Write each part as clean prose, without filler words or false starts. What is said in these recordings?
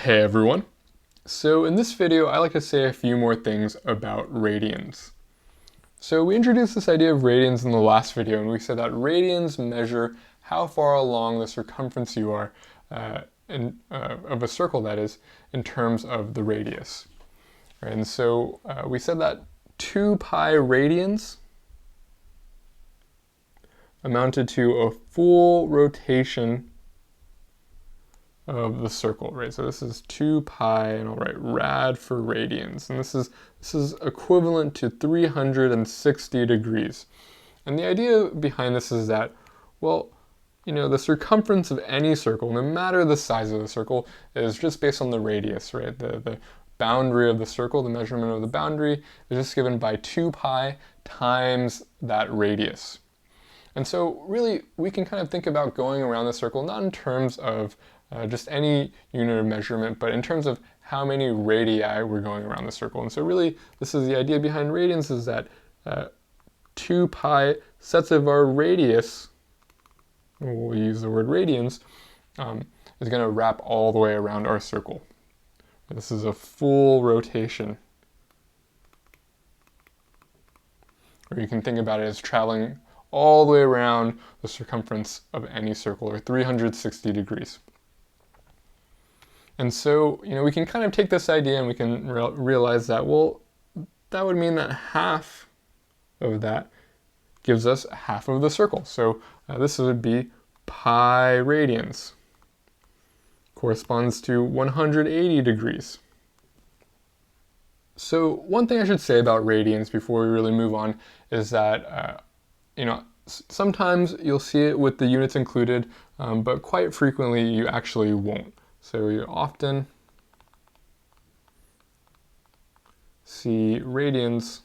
Hey everyone. So in this video, I like to say a few more things about radians. So we introduced this idea of radians in the last video, and we said that radians measure how far along the circumference you are of a circle, that is, in terms of the radius. Right, and so we said that 2 pi radians amounted to a full rotation of the circle, right? So this is 2 pi, and I'll write rad for radians, and this is equivalent to 360 degrees. And the idea behind this is that, well, you know, the circumference of any circle, no matter the size of the circle, is just based on the radius, right? The boundary of the circle, the measurement of the boundary, is just given by 2 pi times that radius. And so really, we can kind of think about going around the circle not in terms of just any unit of measurement, but in terms of how many radii we're going around the circle. And so really, this is the idea behind radians, is that 2 pi sets of our radius, we'll use the word radians, is going to wrap all the way around our circle. This is a full rotation. Or you can think about it as traveling all the way around the circumference of any circle, or 360 degrees. And so, you know, we can kind of take this idea and we can realize that, well, that would mean that half of that gives us half of the circle. So this would be pi radians, corresponds to 180 degrees. So one thing I should say about radians before we really move on is that, you know, sometimes you'll see it with the units included, but quite frequently you actually won't. So you often see radians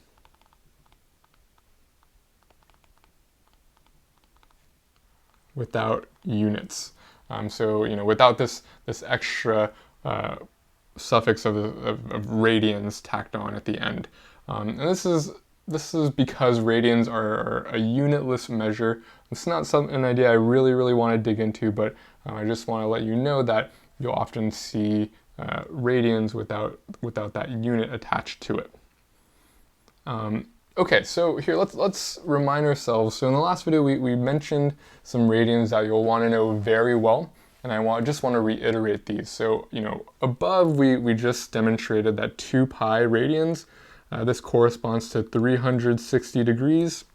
without units. So, you know, without this extra suffix of radians tacked on at the end. And this is because radians are a unitless measure. It's not an idea I really want to dig into, but I just want to let you know that you'll often see radians without that unit attached to it. Okay, so here let's remind ourselves. So in the last video we mentioned some radians that you'll want to know very well, and I just want to reiterate these. So, you know, above we just demonstrated that 2 pi radians, this corresponds to 360 degrees,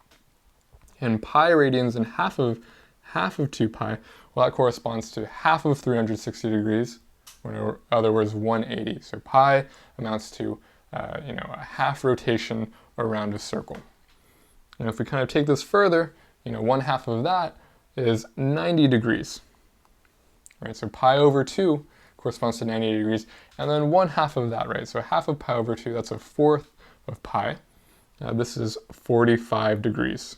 and pi radians and half of 2 pi, well, that corresponds to half of 360 degrees, or in other words, 180. So pi amounts to you know, a half rotation around a circle. And if we kind of take this further, you know, 1/2 of that is 90 degrees. Right? So pi over 2 corresponds to 90 degrees, and then 1/2 of that, right? So half of pi over 2, that's 1/4 of pi. This is 45 degrees.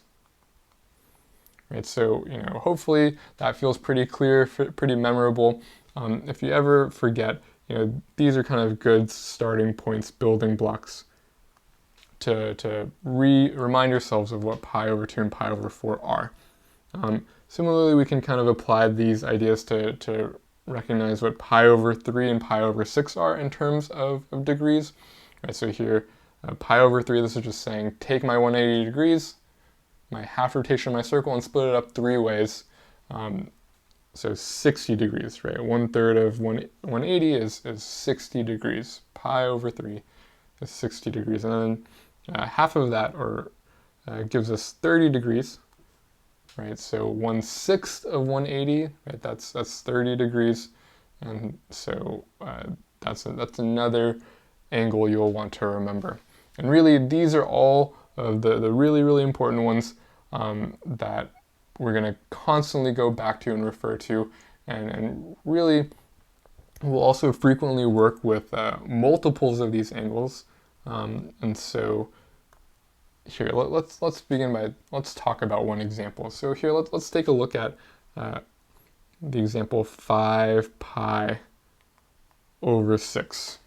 Right, so, you know, hopefully that feels pretty clear, pretty memorable. If you ever forget, you know, these are kind of good starting points, building blocks to remind yourselves of what pi over 2 and pi over 4 are. Similarly, we can kind of apply these ideas to recognize what pi over 3 and pi over 6 are in terms of degrees. Right, so here, pi over 3, this is just saying take my 180 degrees, my half rotation of my circle, and split it up 3 ways. So 60 degrees, right? 1/3 of 180 is 60 degrees. Pi over 3 is 60 degrees. And then half of that gives us 30 degrees, right? So 1/6 of 180, right? That's 30 degrees. And so that's another angle you'll want to remember. And really, these are all of the really important ones that we're going to constantly go back to and refer to, and really we'll also frequently work with multiples of these angles. And so here, let's begin by, let's talk about one example. So here, let's take a look at the example 5 pi over 6.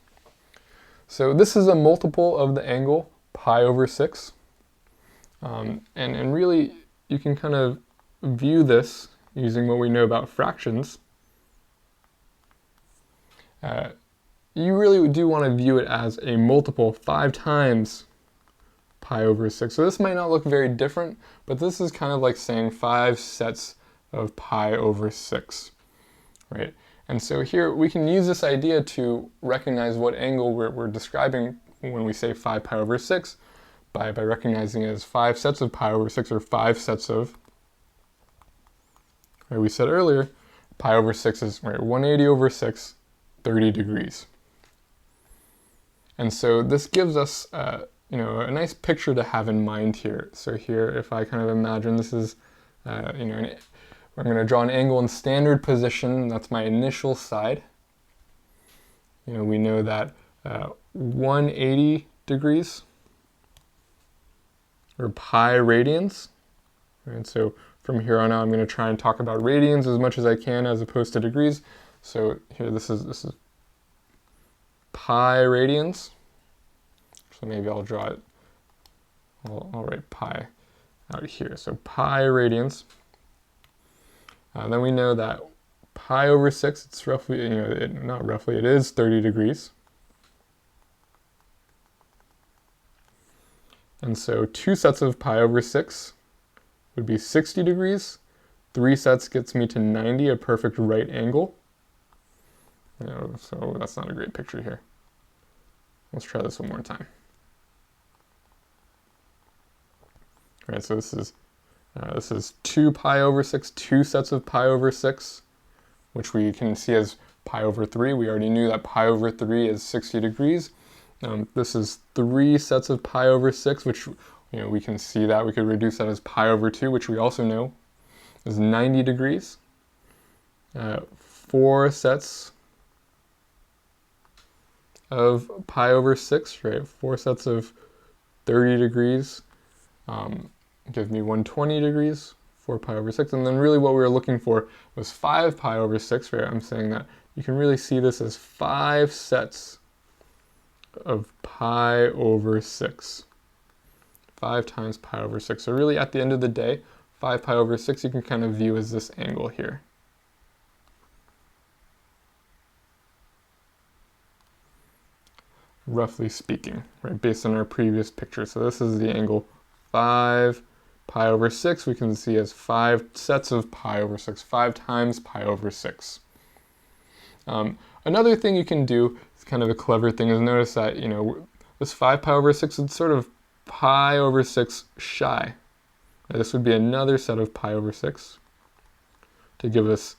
So this is a multiple of the angle pi over 6. And really, you can kind of view this using what we know about fractions you really do want to view it as a multiple 5 times pi over 6. So this might not look very different, but this is kind of like saying 5 sets of pi over 6, right? And so here we can use this idea to recognize what angle we're describing when we say 5 pi over 6 by recognizing it as 5 sets of pi over 6, or 5 sets of, right, we said earlier, pi over 6 is, right, 180 over 6, 30 degrees. And so this gives us you know, a nice picture to have in mind here. So here, if I kind of imagine this is, you know, I'm going to draw an angle in standard position. That's my initial side. You know, we know that 180 degrees, or pi radians. Right? So from here on out, I'm going to try and talk about radians as much as I can, as opposed to degrees. So here, this is pi radians. So maybe I'll draw it. I'll write pi out here. So pi radians. Then we know that pi over 6, it's roughly, you know, not roughly, it is 30 degrees. And so 2 sets of pi over 6 would be 60 degrees. 3 sets gets me to 90, a perfect right angle. You know, so that's not a great picture here. Let's try this one more time. All right, so this is 2 pi over 6, 2 sets of pi over 6, which we can see as pi over 3. We already knew that pi over 3 is 60 degrees. This is 3 sets of pi over 6, which, you know, we can see that. We could reduce that as pi over 2, which we also know is 90 degrees. 4 sets of pi over 6, right? 4 sets of 30 degrees. Give me 120 degrees, 4 pi over 6. And then really what we were looking for was 5 pi over 6, right? I'm saying that you can really see this as 5 sets of pi over 6. 5 times pi over 6. So really at the end of the day, 5 pi over 6 you can kind of view as this angle here. Roughly speaking, right, based on our previous picture. So this is the angle 5 pi over 6, we can see as 5 sets of pi over 6, 5 times pi over 6. Another thing you can do, it's kind of a clever thing, is notice that, you know, this 5 pi over 6 is sort of pi over 6 shy. Now, this would be another set of pi over 6 to give us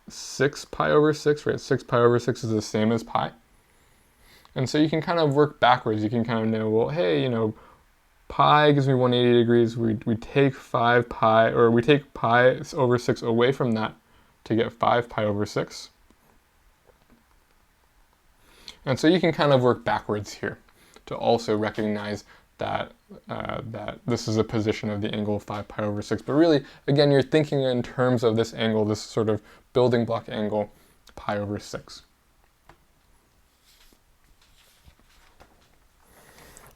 6 pi over 6, right? 6 pi over 6 is the same as pi. And so you can kind of work backwards. You can kind of know, well, hey, you know, pi gives me 180 degrees. We take 5 pi, or we take pi over 6 away from that to get 5 pi over 6. And so you can kind of work backwards here to also recognize that that this is a position of the angle of 5 pi over 6. But really, again, you're thinking in terms of this angle, this sort of building block angle, pi over 6.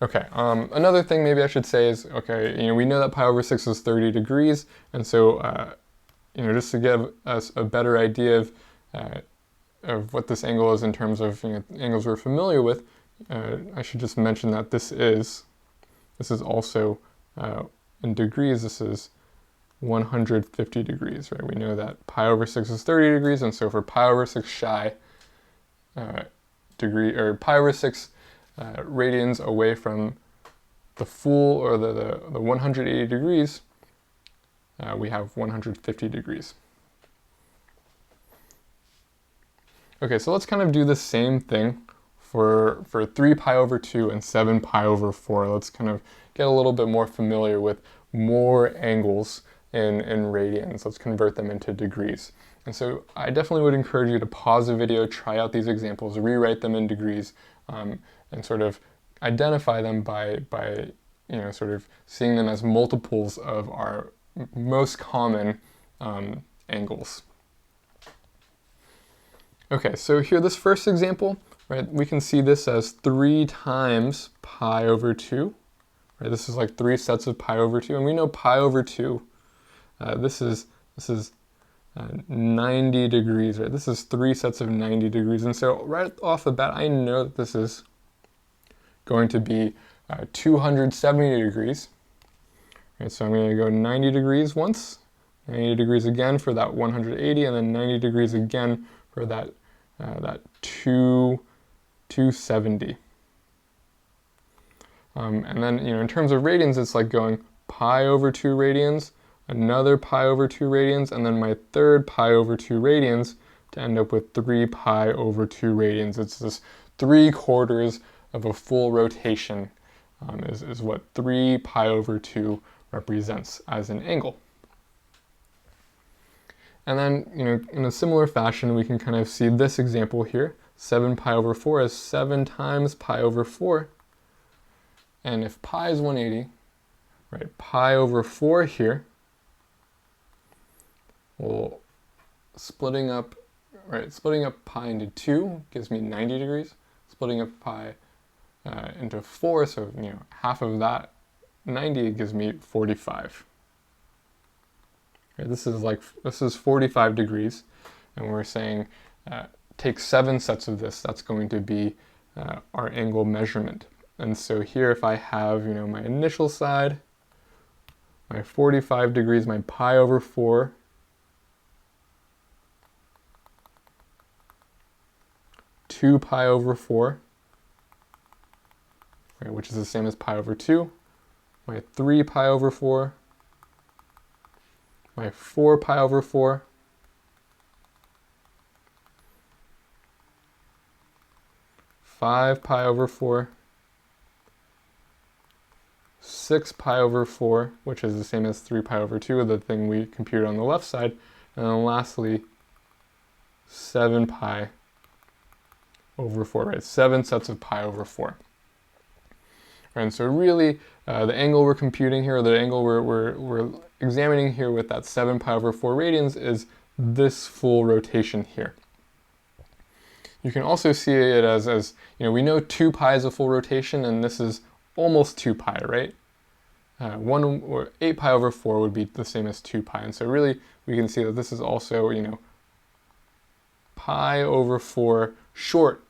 Okay, another thing maybe I should say is, okay, you know, we know that pi over 6 is 30 degrees, and so, you know, just to give us a better idea of what this angle is in terms of, you know, angles we're familiar with, I should just mention that this is also, in degrees, this is 150 degrees, right? We know that pi over 6 is 30 degrees, and so for pi over 6 shy degree, or pi over 6 radians away from the full, or the 180 degrees, we have 150 degrees. Okay, so let's kind of do the same thing for 3 pi over 2 and 7 pi over 4. Let's kind of get a little bit more familiar with more angles in radians. Let's convert them into degrees. And so I definitely would encourage you to pause the video, try out these examples, rewrite them in degrees, and sort of identify them by you know, sort of seeing them as multiples of our most common angles. Okay, so here, this first example, right, we can see this as 3 times pi over 2. Right, this is like 3 sets of pi over 2, and we know pi over 2. This is 90 degrees, right? This is 3 sets of 90 degrees. And so right off the bat, I know that this is going to be 270 degrees. Right, so I'm going to go 90 degrees once, 90 degrees again for that 180, and then 90 degrees again for that 270. And then, in terms of radians, it's like going pi over 2 radians, another pi over 2 radians, and then my third pi over 2 radians to end up with 3 pi over 2 radians. It's this 3/4 of a full rotation is what 3 pi over 2 represents as an angle. And then, in a similar fashion, we can kind of see this example here. 7 pi over 4 is 7 times pi over 4. And if pi is 180, right, pi over 4 here, well, splitting up pi into 2 gives me 90 degrees. Splitting up pi into 4, so half of that 90 gives me 45. Right, this is 45 degrees, and we're saying take 7 sets of this. That's going to be our angle measurement. And so here, if I have my initial side, my 45 degrees, my pi over 4, two pi over 4, right, which is the same as pi over 2, my 3 pi over 4, my 4 pi over 4, five pi over 4, 6 pi over 4, which is the same as 3 pi over 2, the thing we computed on the left side, and then lastly 7 pi over 4, right? 7 sets of pi over 4. And so really, the angle we're computing here, the angle we're examining here with that 7 pi over 4 radians is this full rotation here. You can also see it as we know 2 pi is a full rotation, and this is almost 2 pi, right? 8 pi over 4 would be the same as 2 pi. And so really, we can see that this is also, pi over 4 short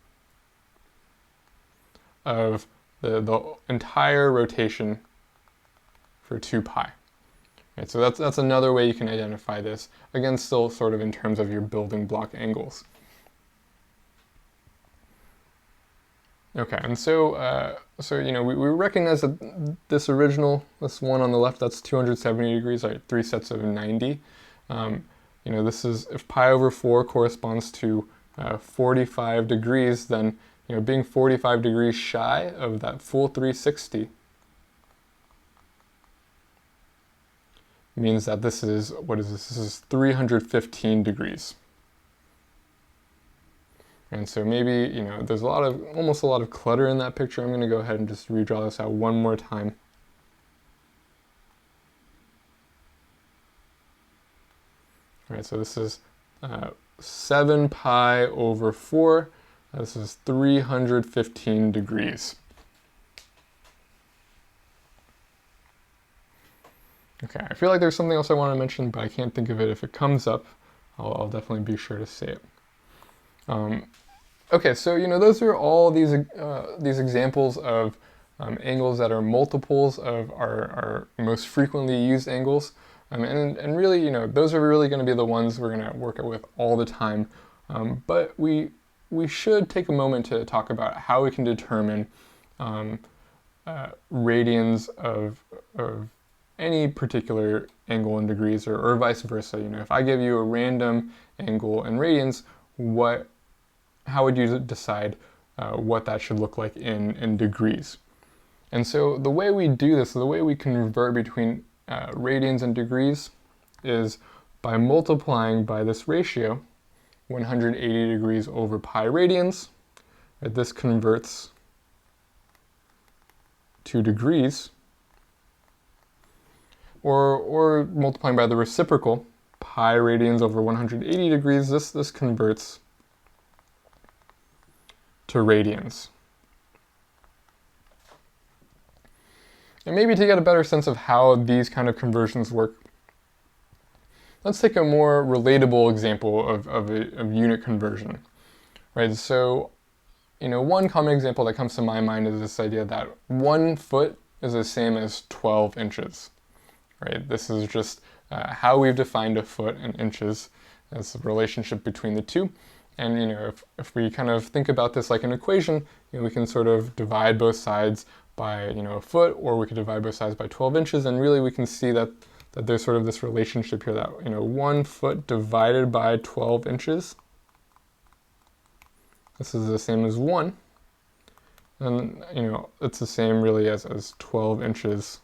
of the entire rotation for 2 pi. Right, so that's another way you can identify this. Again, still sort of in terms of your building block angles. Okay, and so we recognize that this one on the left, that's 270 degrees, right? 3 sets of 90. This is, if pi over 4 corresponds to 45 degrees, then being 45 degrees shy of that full 360 means that this is, what is this? This is 315 degrees. And so maybe, there's almost a lot of clutter in that picture. I'm going to go ahead and just redraw this out one more time. All right, so this is 7 pi over 4. This is 315 degrees. Okay, I feel like there's something else I want to mention, but I can't think of it. If it comes up, I'll definitely be sure to say it. Okay, so those are all these examples of angles that are multiples of our most frequently used angles, and really those are really going to be the ones we're going to work with all the time. But we should take a moment to talk about how we can determine radians of any particular angle in degrees, or vice versa. If I give you a random angle in radians, how would you decide what that should look like in degrees? And so the way we do this, the way we convert between radians and degrees, is by multiplying by this ratio, 180 degrees over pi radians. Right, this converts to degrees, or multiplying by the reciprocal, pi radians over 180 degrees. This converts to radians. And maybe to get a better sense of how these kind of conversions work, let's take a more relatable example of unit conversion, right? So, one common example that comes to my mind is this idea that 1 foot is the same as 12 inches, right? This is just how we've defined a foot in inches as the relationship between the two. And if we kind of think about this like an equation, we can sort of divide both sides by a foot, or we could divide both sides by 12 inches, and really we can see that there's sort of this relationship here that 1 foot divided by 12 inches, this is the same as 1, and it's the same really as 12 inches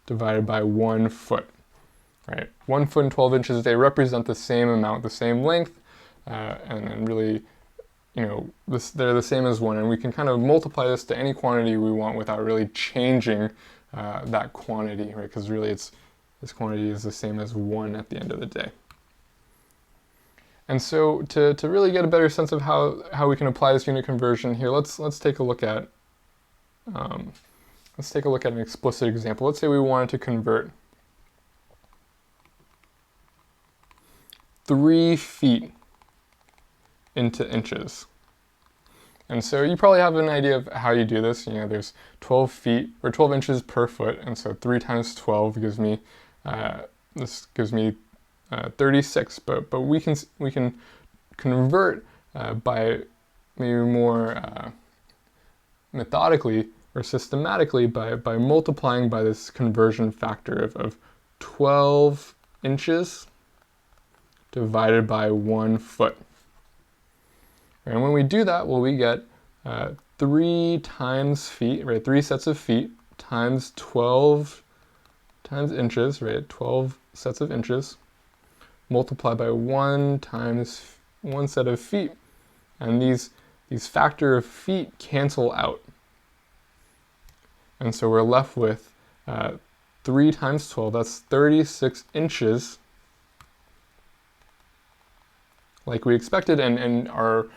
divided by 1 foot, right? 1 foot and 12 inches, they represent the same amount, the same length, and really, they're the same as 1, and we can kind of multiply this to any quantity we want without really changing that quantity, right? Because really this quantity is the same as 1 at the end of the day. And so to really get a better sense of how we can apply this unit conversion here, let's take a look at an explicit example. Let's say we wanted to convert 3 feet into inches. And so you probably have an idea of how you do this. There's 12 feet or 12 inches per foot, and so 3 times 12 gives me 36. But we can convert by maybe more methodically or systematically by multiplying by this conversion factor of 12 inches divided by 1 foot. And when we do that, well, we get 3 times feet, right? 3 sets of feet times 12 times inches, right? 12 sets of inches multiplied by 1 times 1 set of feet. And these factor of feet cancel out. And so we're left with 3 times 12, that's 36 inches, like we expected, and our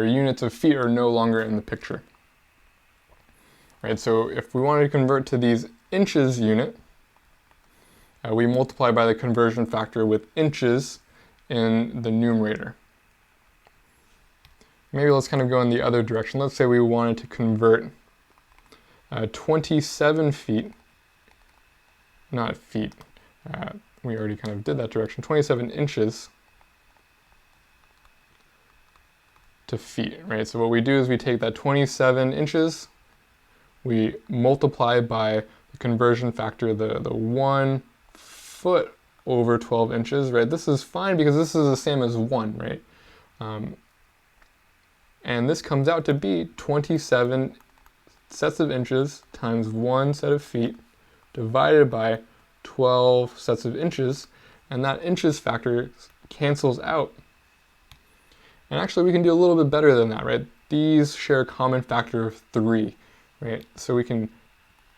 units of feet are no longer in the picture. Right, so if we wanted to convert to these inches unit, we multiply by the conversion factor with inches in the numerator. Maybe let's kind of go in the other direction. Let's say we wanted to convert 27 feet, not feet, we already kind of did that direction, 27 inches to feet, right? So what we do is we take that 27 inches, we multiply by the conversion factor, the 1 foot over 12 inches, right? This is fine because this is the same as 1, right? And this comes out to be 27 sets of inches times 1 set of feet divided by 12 sets of inches, and that inches factor cancels out. And actually we can do a little bit better than that, right? These share a common factor of 3, right? So we can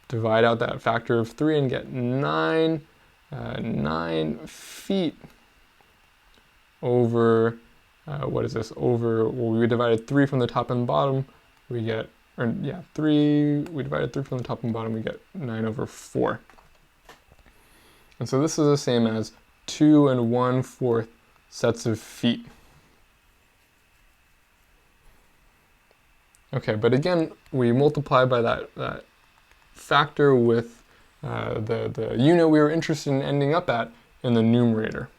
divide out that factor of 3 and get 9 feet over, what is this? Over, well, we divided 3 from the top and bottom, we get, we divided 3 from the top and bottom, we get 9 over 4. And so this is the same as 2 1/4 sets of feet. Okay, but again, we multiply by that factor with the unit we were interested in ending up at in the numerator.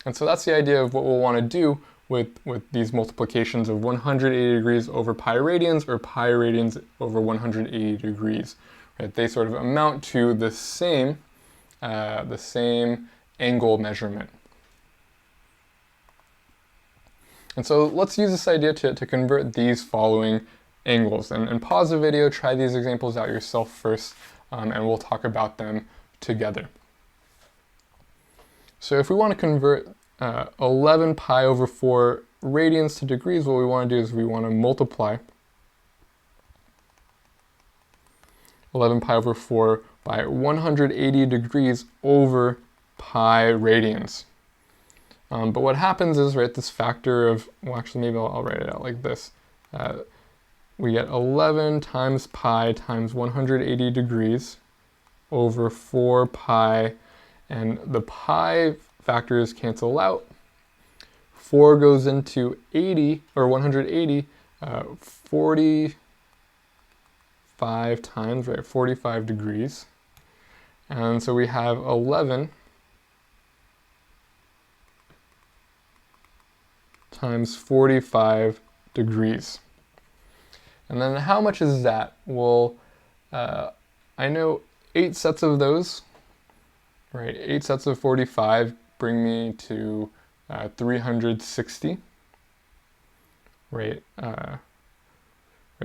And so that's the idea of what we'll want to do with these multiplications of 180 degrees over pi radians or pi radians over 180 degrees. Right? They sort of amount to the same angle measurement. And so let's use this idea to convert these following angles. And pause the video, try these examples out yourself first, and we'll talk about them together. So if we want to convert 11 pi over 4 radians to degrees, what we want to do is we want to multiply 11 pi over 4 by 180 degrees over pi radians. But what happens is, right, this factor of, well, actually maybe I'll write it out like this. We get 11 times pi times 180 degrees over 4 pi, and the pi factors cancel out. 4 goes into 80, or 180, 45 times, right, 45 degrees. And so we have 11 times 45 degrees. And then how much is that? Well, I know 8 sets of those, right? 8 sets of 45 bring me to 360, right?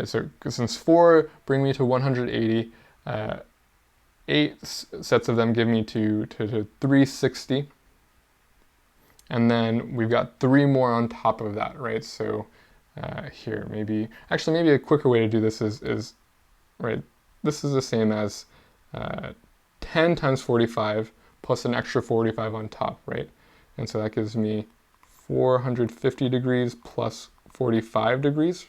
So since 4 bring me to 180, 8 sets of them give me to 360. And then we've got 3 more on top of that, right? So here, maybe a quicker way to do this is right, this is the same as 10 times 45 plus an extra 45 on top, right? And so that gives me 450 degrees plus 45 degrees,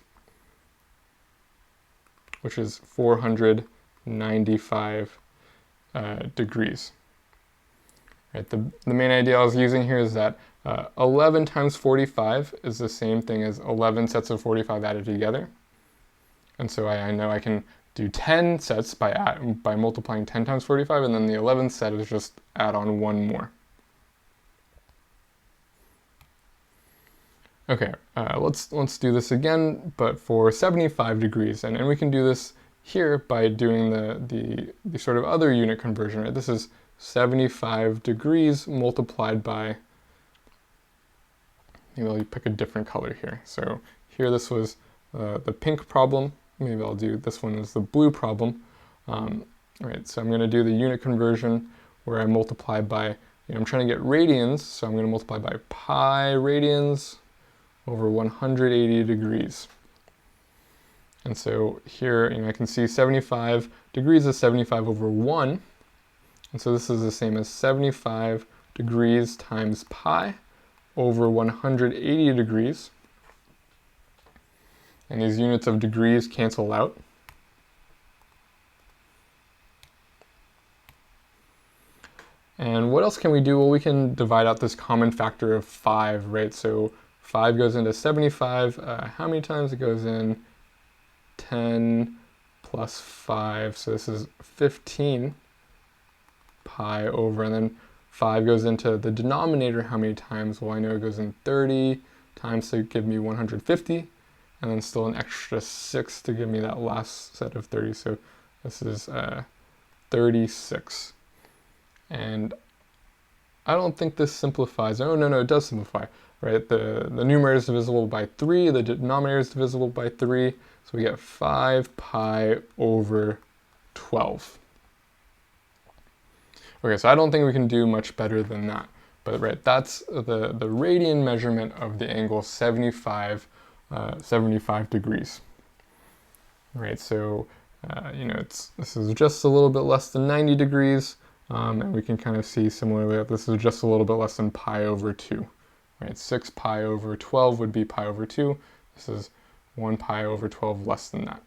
which is 495 degrees. Right, the main idea I was using here is that 11 times 45 is the same thing as 11 sets of 45 added together. And so I know I can do 10 sets by multiplying 10 times 45, and then the 11th set is just add on 1 more. Okay, let's do this again, but for 75 degrees, and we can do this here by doing the sort of other unit conversion, right? This is 75 degrees multiplied by, maybe I'll pick a different color here. So here this was the pink problem, maybe I'll do this one as the blue problem. Right, so I'm going to do the unit conversion where I multiply by, I'm trying to get radians, so I'm going to multiply by pi radians over 180 degrees. And so here, I can see 75 degrees is 75 over 1. And so this is the same as 75 degrees times pi over 180 degrees. And these units of degrees cancel out. And what else can we do? Well, we can divide out this common factor of 5, right? So 5 goes into 75. How many times? It goes in 10 plus 5. So this is 15 pi over, and then 5 goes into the denominator how many times? Well, I know it goes in 30 times to give me 150, and then still an extra 6 to give me that last set of 30. So this is 36. And I don't think this simplifies. Oh, no, it does simplify, right? The numerator is divisible by 3, the denominator is divisible by 3, so we get 5 pi over 12. Okay, so I don't think we can do much better than that. But right, that's the radian measurement of the angle 75 degrees. Right, so this is just a little bit less than 90 degrees. And we can kind of see similarly that this is just a little bit less than pi over 2. Right? 6 pi over 12 would be pi over 2. This is 1 pi over 12 less than that.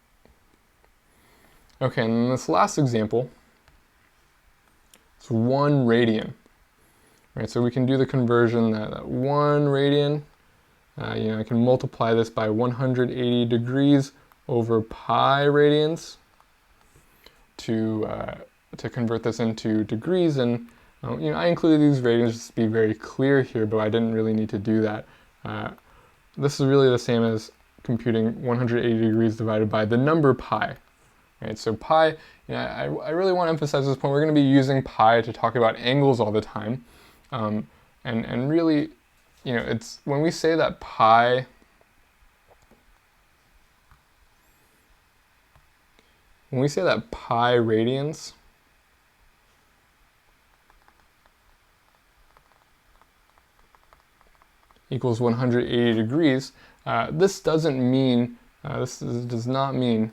Okay, and then this last example, it's 1 radian. Right? So we can do the conversion that 1 radian, I can multiply this by 180 degrees over pi radians to convert this into degrees, and I included these radians just to be very clear here, but I didn't really need to do that. This is really the same as computing 180 degrees divided by the number pi. Right? So pi, I really want to emphasize this point. We're going to be using pi to talk about angles all the time, and really, it's when we say that pi radians equals 180 degrees, this doesn't mean, does not mean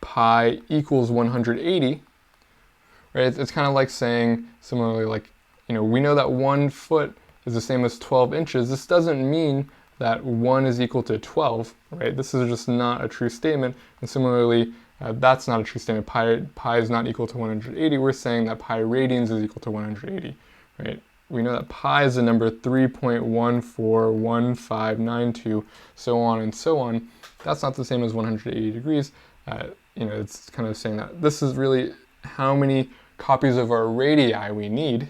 pi equals 180, right? It's kind of like saying, similarly, like, we know that 1 foot is the same as 12 inches. This doesn't mean that 1 is equal to 12, right? This is just not a true statement. And similarly, That's not a true statement. Pi is not equal to 180. We're saying that pi radians is equal to 180, right? We know that pi is the number 3.141592, so on and so on. That's not the same as 180 degrees. It's kind of saying that this is really how many copies of our radii we need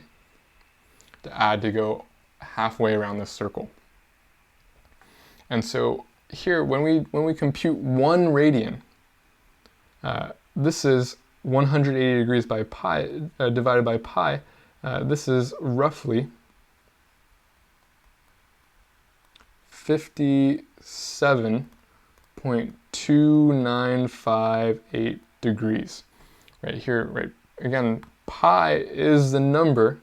to add to go halfway around this circle. And so here, when we compute 1 radian, this is 180 degrees by pi divided by pi. This is roughly 57.2958 degrees. Right here, right, again, pi is the number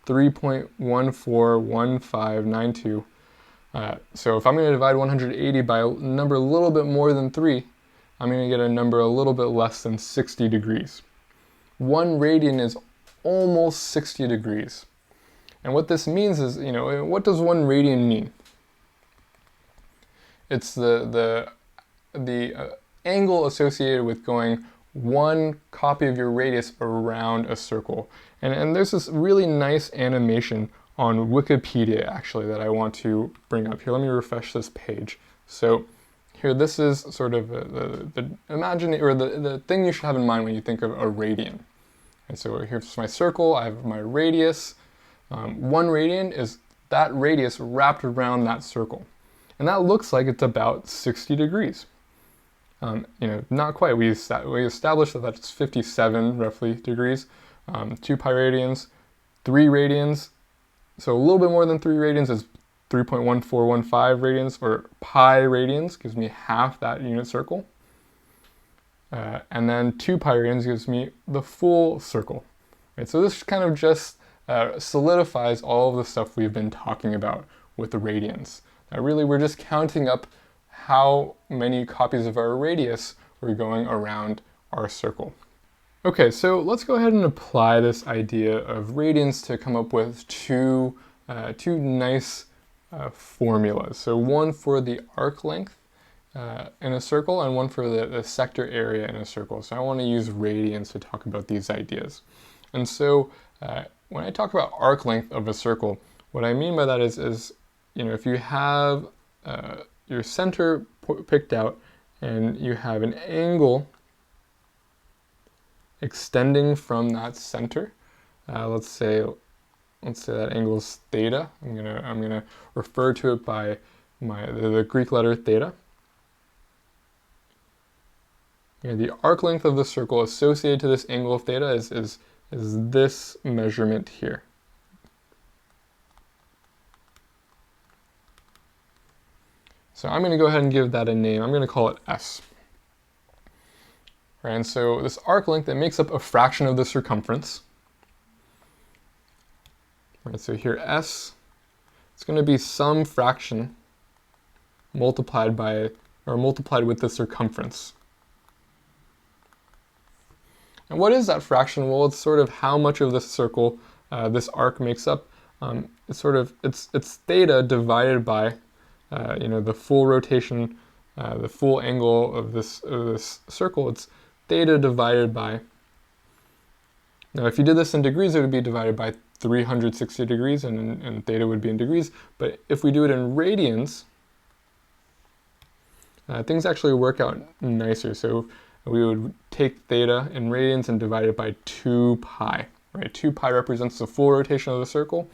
3.141592. So if I'm going to divide 180 by a number a little bit more than 3, I'm going to get a number a little bit less than 60 degrees. 1 radian is almost 60 degrees. And what this means is, what does 1 radian mean? It's the angle associated with going 1 copy of your radius around a circle. And there's this really nice animation on Wikipedia, actually, that I want to bring up here. Let me refresh this page. So here, this is sort of the thing you should have in mind when you think of a radian. And so here's my circle. I have my radius. 1 radian is that radius wrapped around that circle, and that looks like it's about 60 degrees. Not quite. We established that that's 57 roughly degrees. 2 pi radians, 3 radians. So a little bit more than 3 radians is 3.1415 radians, or pi radians gives me half that unit circle. And then 2 pi radians gives me the full circle. Right? So this kind of just solidifies all of the stuff we've been talking about with the radians. Now really, we're just counting up how many copies of our radius we're going around our circle. Okay, so let's go ahead and apply this idea of radians to come up with two nice formulas. So one for the arc length in a circle, and one for the sector area in a circle. So I want to use radians to talk about these ideas. And so when I talk about arc length of a circle, what I mean by that is if you have your center picked out and you have an angle extending from that center, let's say that angle is theta. I'm gonna refer to it by the Greek letter theta. The arc length of the circle associated to this angle of theta is this measurement here. So I'm going to go ahead and give that a name. I'm going to call it S. Right, and so this arc length, it makes up a fraction of the circumference. Right, so here S, it's going to be some fraction multiplied with the circumference. And what is that fraction? Well, it's sort of how much of this circle this arc makes up. It's theta divided by the full rotation, the full angle of this circle. It's theta divided by. Now, if you did this in degrees, it would be divided by 360 degrees, and theta would be in degrees. But if we do it in radians, things actually work out nicer. So we would take theta in radians and divide it by 2 pi. Right? 2 pi represents the full rotation of the circle.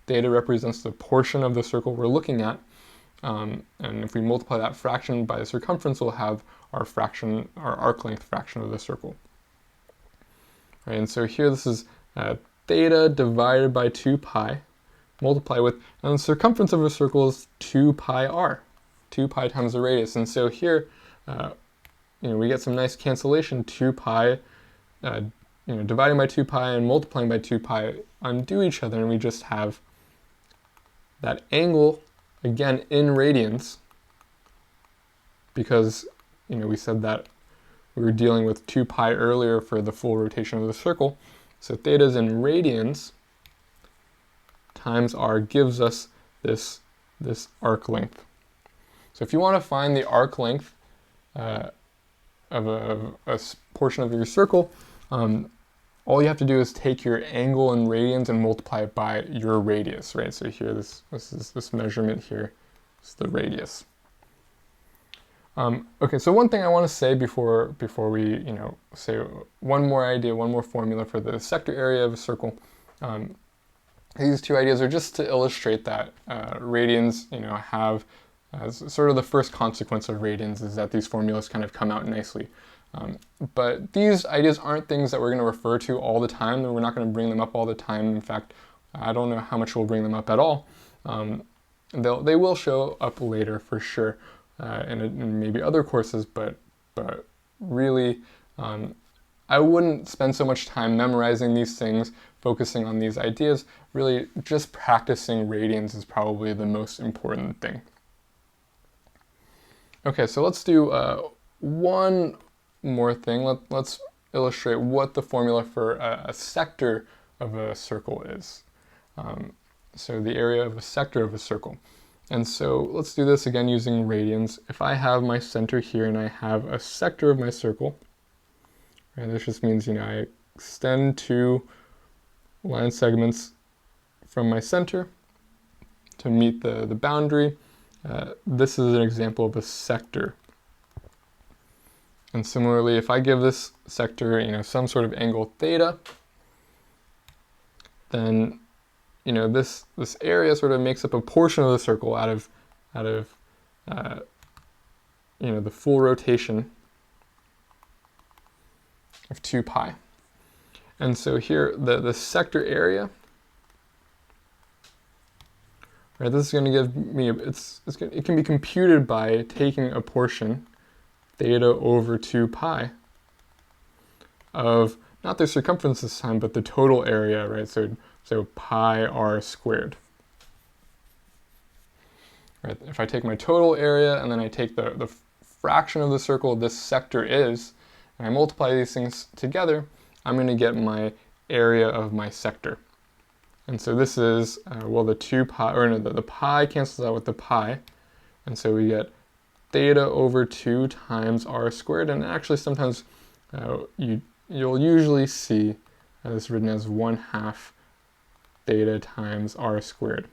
Theta represents the portion of the circle we're looking at. And if we multiply that fraction by the circumference, we'll have our arc length fraction of the circle. Right, and so here this is theta divided by 2 pi, multiply with, and the circumference of a circle is 2 pi r, 2 pi times the radius. And so here, we get some nice cancellation. 2 pi, dividing by 2 pi and multiplying by 2 pi undo each other, and we just have that angle, again, in radians, because, we said that we were dealing with 2 pi earlier for the full rotation of the circle. So theta is in radians times r gives us this arc length. So if you want to find the arc length portion of your circle, all you have to do is take your angle in radians and multiply it by your radius, right? So here, this measurement here is the radius. Okay, so one thing I want to say before we say one more idea, one more formula for the sector area of a circle. These two ideas are just to illustrate that radians, have as sort of the first consequence of radians is that these formulas kind of come out nicely. But these ideas aren't things that we're going to refer to all the time, and we're not going to bring them up all the time. In fact, I don't know how much we'll bring them up at all. They will show up later for sure in maybe other courses, but really, I wouldn't spend so much time memorizing these things, focusing on these ideas. Really, just practicing radians is probably the most important thing. Okay, so let's do one more thing. Let's illustrate what the formula for a sector of a circle is. So the area of a sector of a circle. And so let's do this again using radians. If I have my center here and I have a sector of my circle, and this just means, I extend two line segments from my center to meet the boundary. This is an example of a sector. And similarly, if I give this sector, some sort of angle theta, then, this area sort of makes up a portion of the circle out of the full rotation of 2 pi. And so here, the sector area, right, this is going to give me, it can be computed by taking a portion, theta over 2 pi, of not the circumference this time, but the total area, right? So pi r squared. Right, if I take my total area and then I take the fraction of the circle this sector is, and I multiply these things together, I'm going to get my area of my sector. And so this is, the 2 pi, or no, the pi cancels out with the pi, and so we get theta over 2 times r squared, and actually sometimes you'll usually see this written as 1/2 theta times r squared.